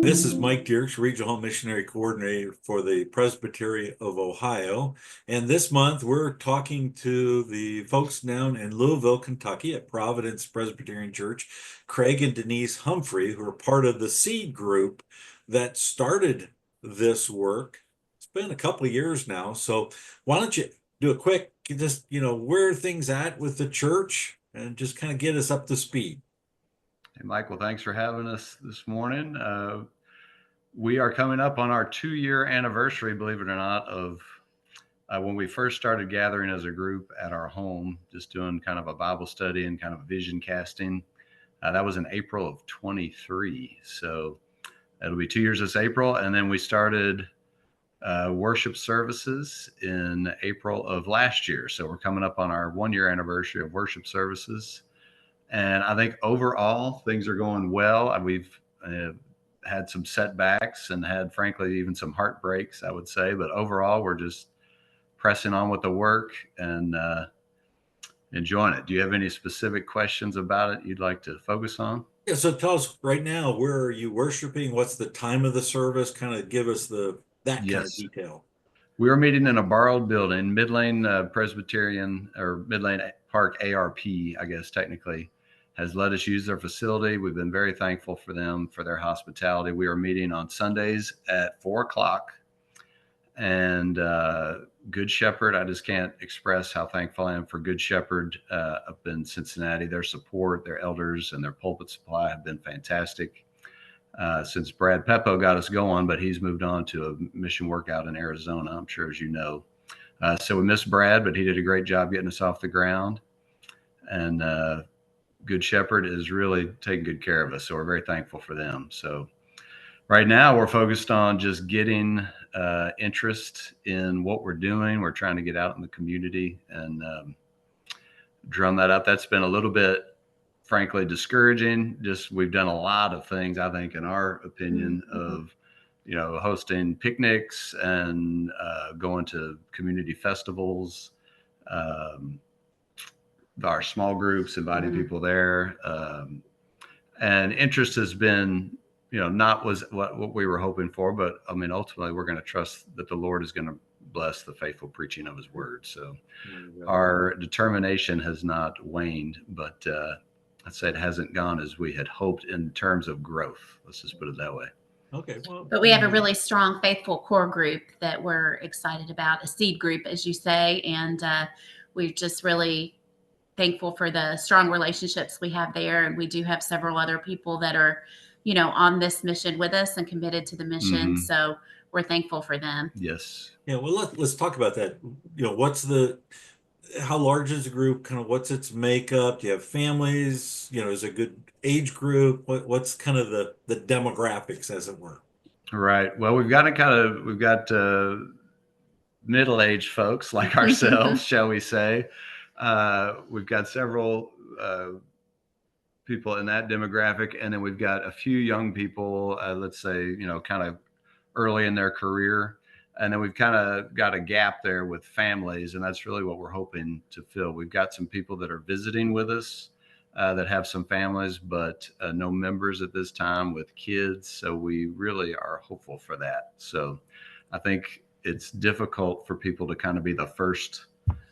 This is Mike Dierks, Regional Missionary Coordinator for the Presbytery of Ohio. And this month we're talking to the folks down in Louisville, Kentucky at Providence Presbyterian Church, Craig and Denise Humphrey, who are part of the seed group that started this work. It's been a couple of years now. So why don't you do a quick, just, where are things at with the church and just kind of get us up to speed. Hey, Michael, thanks for having us this morning. We are coming up on our 2-year anniversary, believe it or not, of when we first started gathering as a group at our home, just doing kind of a Bible study and kind of vision casting. That was in April of 23. So it'll be 2 years this April. And then we started worship services in April of last year. So we're coming up on our 1-year anniversary of worship services. And I think overall things are going well. We've had some setbacks and had, frankly, even some heartbreaks, I would say. But overall, we're just pressing on with the work and enjoying it. Do you have any specific questions about it you'd like to focus on? Yeah, so tell us right now, where are you worshiping? What's the time of the service? Kind of give us that kind of Yes. detail. We were meeting in a borrowed building, Mid-Lane Presbyterian or Mid-Lane Park ARP, I guess technically, has let us use their facility. We've been very thankful for them, for their hospitality. We are meeting on Sundays at 4:00. And Good Shepherd, I just can't express how thankful I am for Good Shepherd up in Cincinnati. Their support, their elders, and their pulpit supply have been fantastic. Since Brad Peppo got us going, but he's moved on to a mission work out in Arizona, I'm sure, as you know. So we miss Brad, but he did a great job getting us off the ground. And Good Shepherd is really taking good care of us. So we're very thankful for them. So right now we're focused on just getting interest in what we're doing. We're trying to get out in the community and drum that up. That's been a little bit, frankly, discouraging. Just we've done a lot of things, I think, in our opinion, of hosting picnics and going to community festivals, our small groups, inviting people there, and interest has been not was what we were hoping for, but I mean, ultimately we're going to trust that the Lord is going to bless the faithful preaching of his word. So our determination has not waned, but I'd say it hasn't gone as we had hoped in terms of growth. Let's just put it that way. Okay. Well, but we have a really strong, faithful core group that we're excited about, a seed group, as you say. And we're just really thankful for the strong relationships we have there. And we do have several other people that are, on this mission with us and committed to the mission. So we're thankful for them. Yes. Yeah. Well, let's talk about that. How large is the group? Kind of what's its makeup? Do you have families? Is it a good age group? What's kind of the demographics, as it were? Right. Well, we've got middle-aged folks like ourselves, shall we say. We've got several people in that demographic, and then we've got a few young people, let's say, kind of early in their career. And then we've kind of got a gap there with families, and that's really what we're hoping to fill. We've got some people that are visiting with us that have some families, but no members at this time with kids. So we really are hopeful for that. So I think it's difficult for people to kind of be the first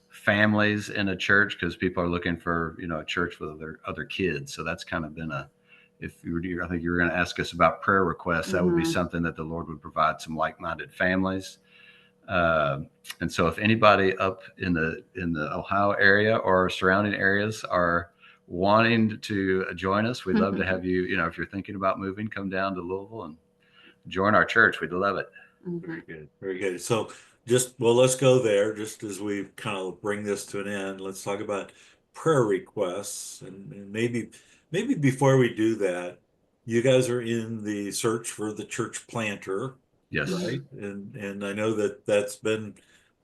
families in a church because people are looking for, a church with other kids. So that's kind of been I think you were going to ask us about prayer requests. That would be something that the Lord would provide, some like-minded families. And so if anybody up in the Ohio area or surrounding areas are wanting to join us, we'd love to have you, if you're thinking about moving, come down to Louisville and join our church. We'd love it. Very good. Very good. So let's go there just as we kind of bring this to an end. Let's talk about prayer requests and maybe before we do that, you guys are in the search for the church planter. Yes. Right. And I know that's been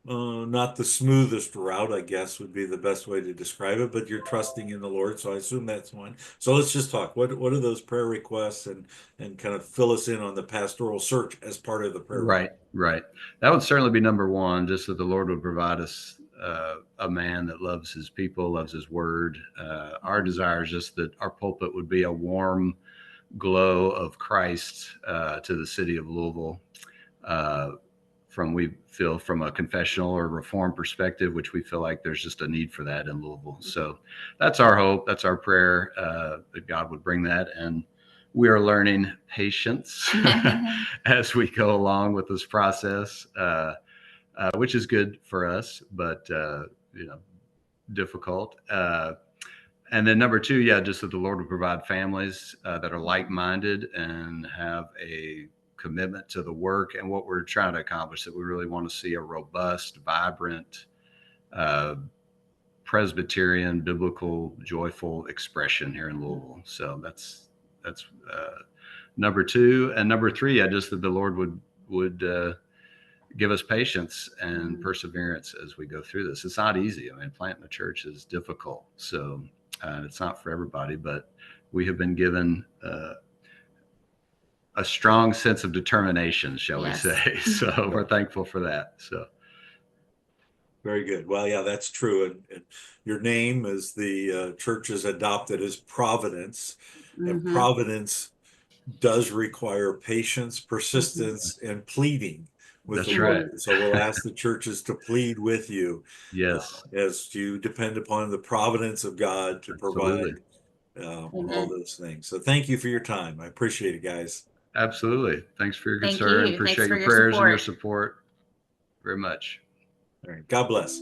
not the smoothest route, I guess would be the best way to describe it, but you're trusting in the Lord. So I assume that's one. So let's just talk. What are those prayer requests and kind of fill us in on the pastoral search as part of the prayer. Right. That would certainly be number one, just that the Lord would provide us a man that loves his people, loves his word. Our desire is just that our pulpit would be a warm glow of Christ to the city of Louisville. We feel from a confessional or reform perspective, which we feel like there's just a need for that in Louisville. So that's our hope. That's our prayer, that God would bring that. And we are learning patience as we go along with this process, which is good for us, but, difficult. And then number two, just that the Lord would provide families that are like-minded and have a commitment to the work and what we're trying to accomplish, that we really want to see a robust, vibrant, Presbyterian, biblical, joyful expression here in Louisville. So that's number two. And number three, just that the Lord would give us patience and perseverance as we go through this. It's not easy. I mean, planting a church is difficult. So it's not for everybody, but we have been given a strong sense of determination, shall we say. So we're thankful for that. So. Very good. Well, yeah, that's true. And your name is the church is adopted as Providence, and Providence does require patience, persistence, and pleading with That's the Lord. right. So we'll ask the churches to plead with you, Yes, as you depend upon the providence of God to absolutely. provide all those things. So thank you for your time. I appreciate it, guys. Absolutely. Thanks for your Thank concern. you. Appreciate Thanks for your your prayers and your support. support very much. All right. God bless.